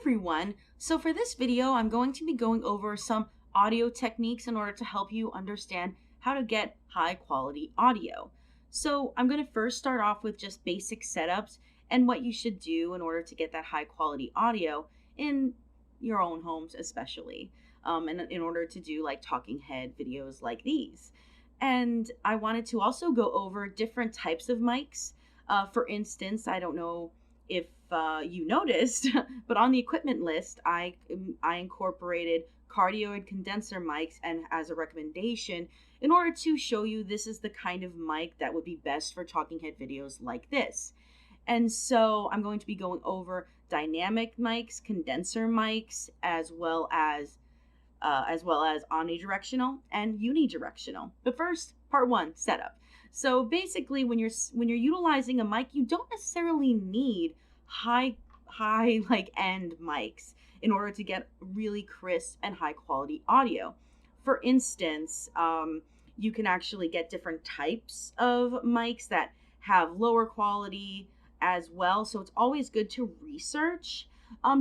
everyone. So for this video, I'm going to be going over some audio techniques in order to help you understand how to get high quality audio. So I'm going to first start off with just basic setups and what you should do in order to get that high quality audio in your own homes, especially, and in order to do like talking head videos like these. And I wanted to also go over different types of mics. For instance, I don't know if you noticed, but on the equipment list, I incorporated cardioid condenser mics and as a recommendation in order to show you this is the kind of mic that would be best for talking head videos like this. And so I'm going to be going over dynamic mics, condenser mics, as well as omnidirectional and unidirectional. But first, part one, setup. So basically, when you're utilizing a mic, you don't necessarily need high like end mics in order to get really crisp and high quality audio. For instance, you can actually get different types of mics that have lower quality as well. So it's always good to research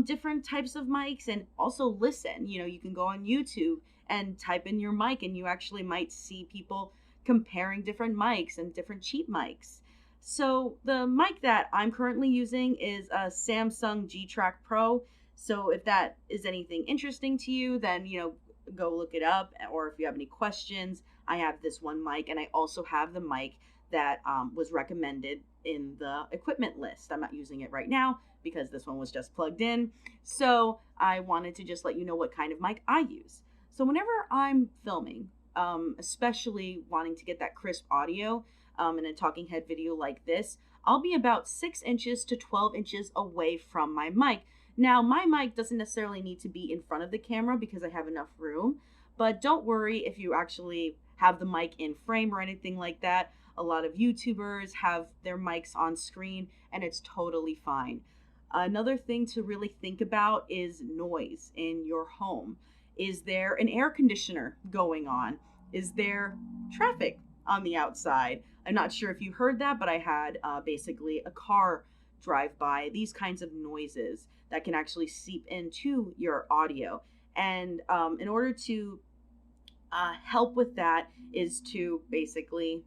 different types of mics and also listen. You can go on YouTube and type in your mic, and you actually might see people comparing different mics and different cheap mics. So the mic that I'm currently using is a Samsung G-Track Pro. So if that is anything interesting to you, then go look it up. Or if you have any questions, I have this one mic, and I also have the mic that was recommended in the equipment list. I'm not using it right now because this one was just plugged in. So I wanted to just let you know what kind of mic I use. So whenever I'm filming, especially wanting to get that crisp audio in a talking head video like this, I'll be about 6 inches to 12 inches away from my mic. Now, my mic doesn't necessarily need to be in front of the camera because I have enough room, but don't worry if you actually have the mic in frame or anything like that. A lot of YouTubers have their mics on screen, and it's totally fine. Another thing to really think about is noise in your home. Is there an air conditioner going on? Is there traffic on the outside? I'm not sure if you heard that, but I had basically a car drive by. These kinds of noises that can actually seep into your audio. And in order to help with that is to basically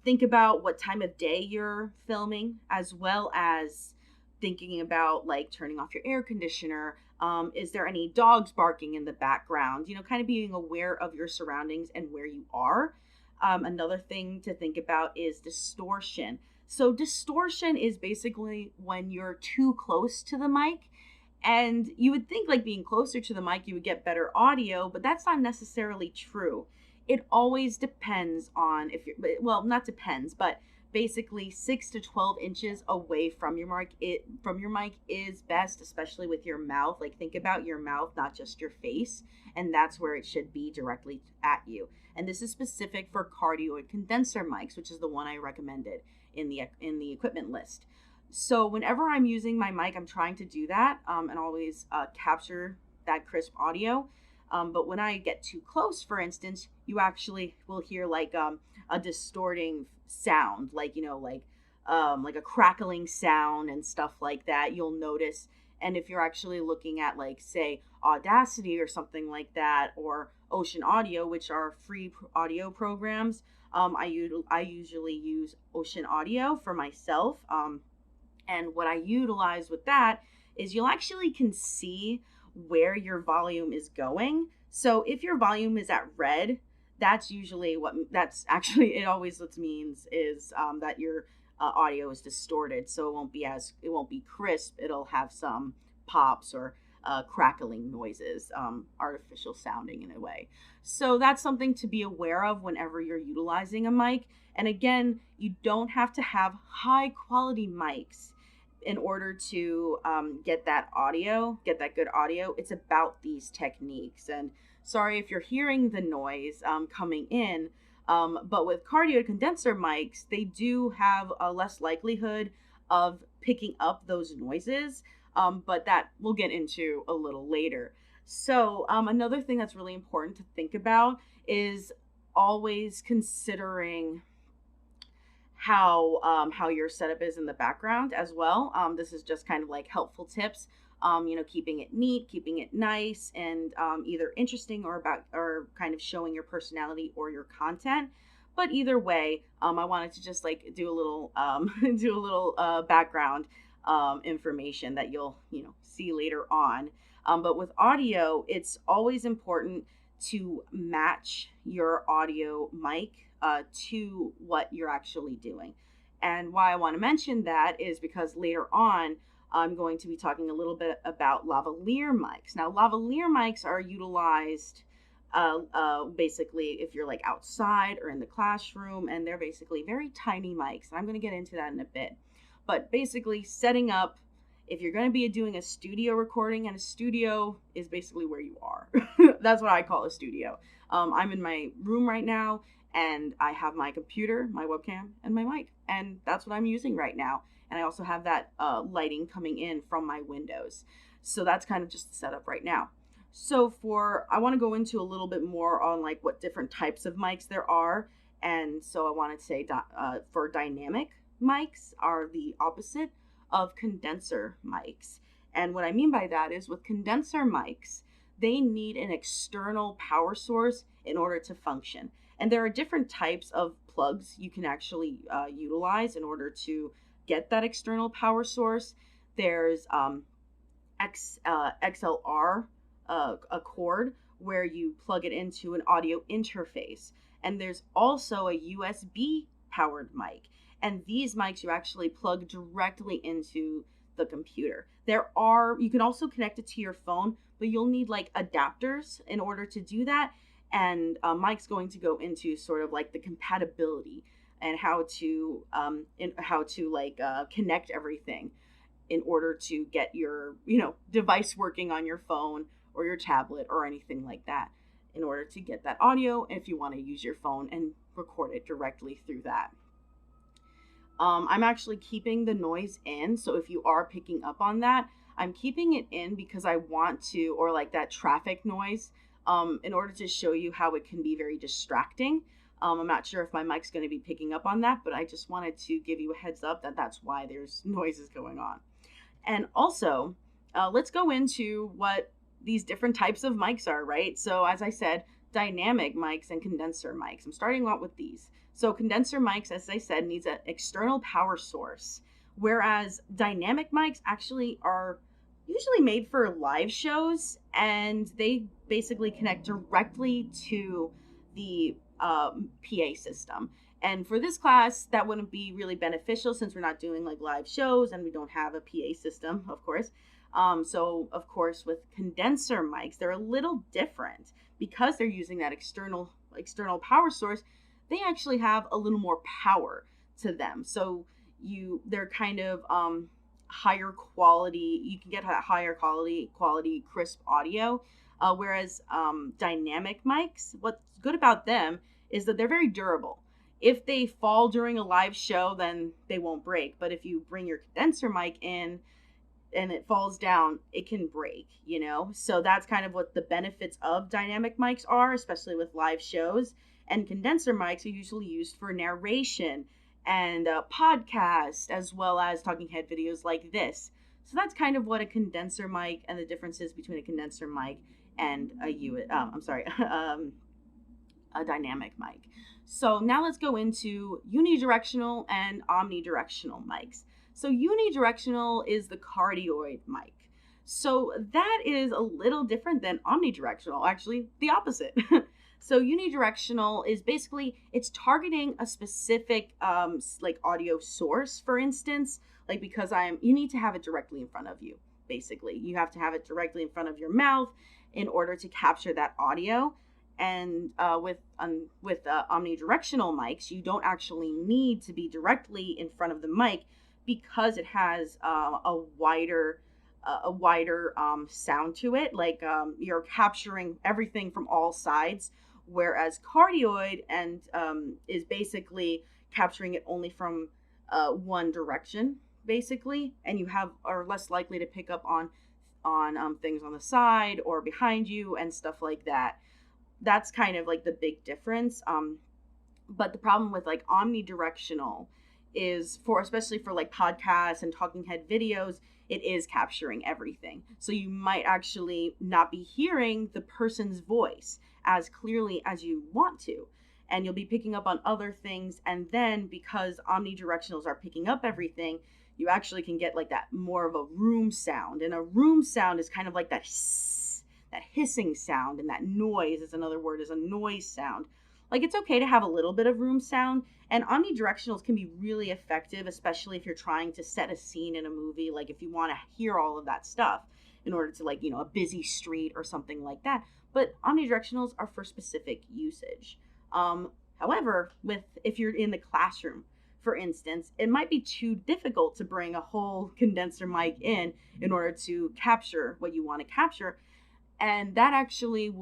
think about what time of day you're filming, as well as thinking about like turning off your air conditioner. Is there any dogs barking in the background? Kind of being aware of your surroundings and where you are. Another thing to think about is distortion. So distortion is basically when you're too close to the mic, and you would think like being closer to the mic you would get better audio, but that's not necessarily true. It always depends on if you're, well, not depends, but basically 6 to 12 inches away from your mic is best, especially with your mouth. Like, think about your mouth, not just your face, and that's where it should be, directly at you. And this is specific for cardioid condenser mics, which is the one I recommended in the equipment list. So whenever I'm using my mic, I'm trying to do that and always capture that crisp audio. But when I get too close, for instance, you actually will hear like a distorting sound, like a crackling sound and stuff like that. You'll notice. And if you're actually looking at like, say, Audacity or something like that, or Ocean Audio, which are free audio programs, I usually use Ocean Audio for myself. And what I utilize with that is you'll actually can see where your volume is going. So if your volume is at red, that's actually it always means is that your audio is distorted. So it won't be crisp. It'll have some pops or crackling noises, artificial sounding in a way. So that's something to be aware of whenever you're utilizing a mic. And again, you don't have to have high quality mics in order to get that good audio. It's about these techniques. And sorry if you're hearing the noise coming in, but with cardioid condenser mics, they do have a less likelihood of picking up those noises, but that we'll get into a little later. So another thing that's really important to think about is always considering how your setup is in the background as well. This is just kind of like helpful tips keeping it neat, keeping it nice, and either interesting or kind of showing your personality or your content. But either way, I wanted to just like do a little do a little background information that you'll see later on. But with audio, it's always important to match your audio mic to what you're actually doing. And why I want to mention that is because later on, I'm going to be talking a little bit about lavalier mics. Now, lavalier mics are utilized basically if you're like outside or in the classroom, and they're basically very tiny mics. I'm going to get into that in a bit. But basically, setting up, if you're going to be doing a studio recording, and a studio is basically where you are. That's what I call a studio. I'm in my room right now, and I have my computer, my webcam, and my mic, and that's what I'm using right now. And I also have that lighting coming in from my windows. So that's kind of just the setup right now. So I want to go into a little bit more on like what different types of mics there are. And so I want to say for dynamic mics are the opposite of condenser mics. And what I mean by that is with condenser mics, they need an external power source in order to function. And there are different types of plugs you can actually utilize in order to get that external power source. There's XLR, a cord where you plug it into an audio interface. And there's also a USB powered mic. And these mics you actually plug directly into the computer. You can also connect it to your phone, but you'll need like adapters in order to do that. And Mike's going to go into sort of like the compatibility and how to connect everything in order to get your device working on your phone or your tablet or anything like that, in order to get that audio if you want to use your phone and record it directly through that. I'm actually keeping the noise in, so if you are picking up on that, I'm keeping it in because I want to, or like that traffic noise, in order to show you how it can be very distracting. I'm not sure if my mic's going to be picking up on that, but I just wanted to give you a heads up that that's why there's noises going on. And also, let's go into what these different types of mics are, right? So as I said, dynamic mics and condenser mics. I'm starting out with these. So condenser mics, as I said, needs an external power source, whereas dynamic mics actually are usually made for live shows, and they basically connect directly to the PA system. And for this class, that wouldn't be really beneficial since we're not doing like live shows and we don't have a PA system, of course. So of course, with condenser mics, they're a little different because they're using that external power source. They actually have a little more power to them. So they're kind of higher quality. You can get a higher quality crisp audio. Whereas dynamic mics, what's good about them is that they're very durable. If they fall during a live show, then they won't break. But if you bring your condenser mic in and it falls down, it can break, So that's kind of what the benefits of dynamic mics are, especially with live shows. And condenser mics are usually used for narration and podcasts, as well as talking head videos like this. So that's kind of what a condenser mic and the differences between a condenser mic and a dynamic mic. So now let's go into unidirectional and omnidirectional mics. So unidirectional is the cardioid mic. So that is a little different than omnidirectional, actually the opposite. So unidirectional is basically, it's targeting a specific like audio source, for instance, like because you need to have it directly in front of you. Basically, you have to have it directly in front of your mouth in order to capture that audio. And with omnidirectional mics, you don't actually need to be directly in front of the mic because it has a wider sound to it. Like you're capturing everything from all sides, whereas cardioid is basically capturing it only from one direction, basically, and you are less likely to pick up on things on the side or behind you and stuff like that. That's kind of like the big difference. But the problem with like omnidirectional is for, especially for like podcasts and talking head videos, it is capturing everything. So you might actually not be hearing the person's voice as clearly as you want to. And you'll be picking up on other things. And then because omnidirectionals are picking up everything, you actually can get like that more of a room sound. And a room sound is kind of like that that hissing sound, and that noise is another word, is a noise sound. Like, it's okay to have a little bit of room sound, and omnidirectionals can be really effective, especially if you're trying to set a scene in a movie, like if you want to hear all of that stuff in order to, like, a busy street or something like that. But omnidirectionals are for specific usage. However, if you're in the classroom, for instance, it might be too difficult to bring a whole condenser mic in order to capture what you want to capture. And that actually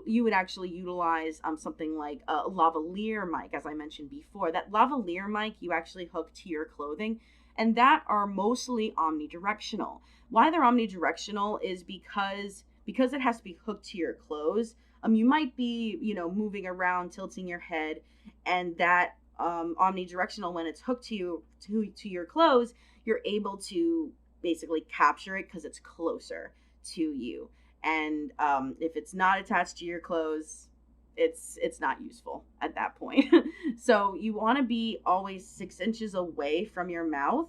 you would actually utilize something like a lavalier mic, as I mentioned before. That lavalier mic you actually hook to your clothing, and that are mostly omnidirectional. Why they're omnidirectional is because it has to be hooked to your clothes. You might be moving around, tilting your head, and that omnidirectional, when it's hooked to your clothes, you're able to basically capture it because it's closer to you. And if it's not attached to your clothes, it's not useful at that point. So you want to be always 6 inches away from your mouth.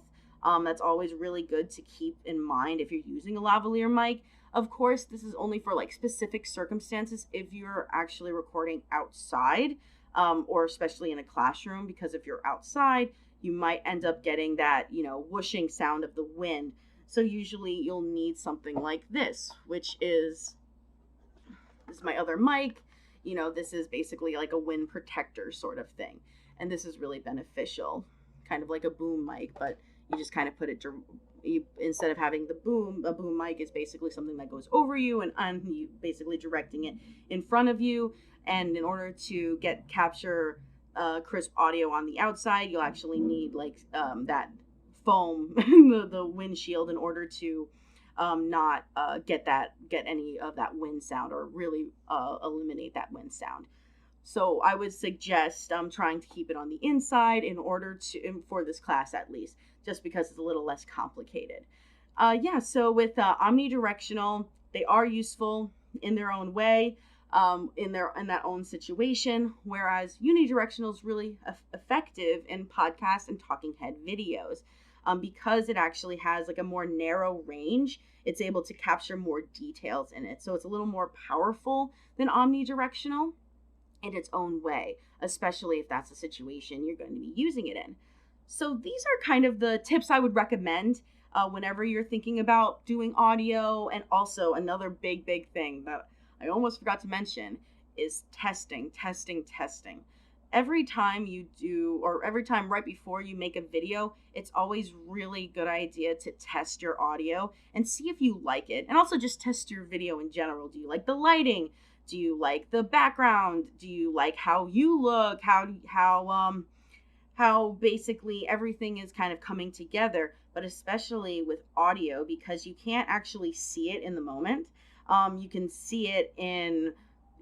That's always really good to keep in mind if you're using a lavalier mic. Of course, this is only for like specific circumstances if you're actually recording outside, or especially in a classroom, because if you're outside, you might end up getting that, whooshing sound of the wind. So usually you'll need something like this, which is my other mic. This is basically like a wind protector sort of thing. And this is really beneficial, kind of like a boom mic, but you just kind of put it instead of having a boom mic is basically something that goes over you, and you basically directing it in front of you. And in order to capture crisp audio on the outside, you'll actually need like that foam, the windshield, in order to not get any of that wind sound, or really eliminate that wind sound. So I would suggest trying to keep it on the inside in order to, for this class at least, just because it's a little less complicated. So with omnidirectional, they are useful in their own way, in that own situation, whereas unidirectional is really effective in podcasts and talking head videos. Because it actually has like a more narrow range, it's able to capture more details in it. So it's a little more powerful than omnidirectional in its own way, especially if that's a situation you're going to be using it in. So these are kind of the tips I would recommend whenever you're thinking about doing audio. And also another big thing that I almost forgot to mention is testing. Every time you do, or every time right before you make a video, it's always really good idea to test your audio and see if you like it. And also just test your video in general. Do you like the lighting? Do you like the background? Do you like how you look? How basically everything is kind of coming together, but especially with audio, because you can't actually see it in the moment.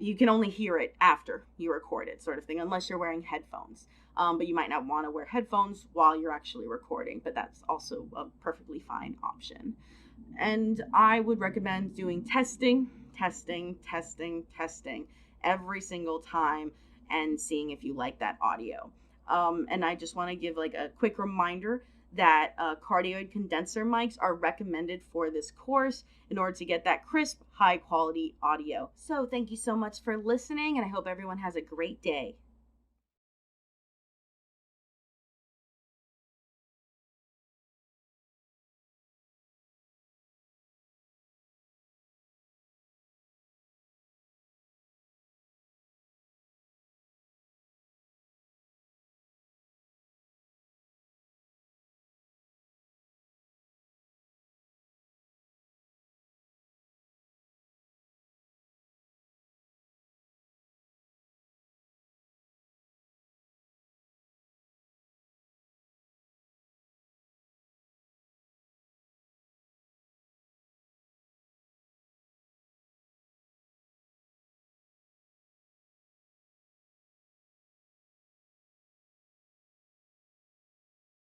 You can only hear it after you record it, sort of thing, unless you're wearing headphones. But you might not want to wear headphones while you're actually recording, but that's also a perfectly fine option. And I would recommend doing testing every single time and seeing if you like that audio. And I just want to give like a quick reminder that cardioid condenser mics are recommended for this course in order to get that crisp, high quality audio. So thank you so much for listening, and I hope everyone has a great day.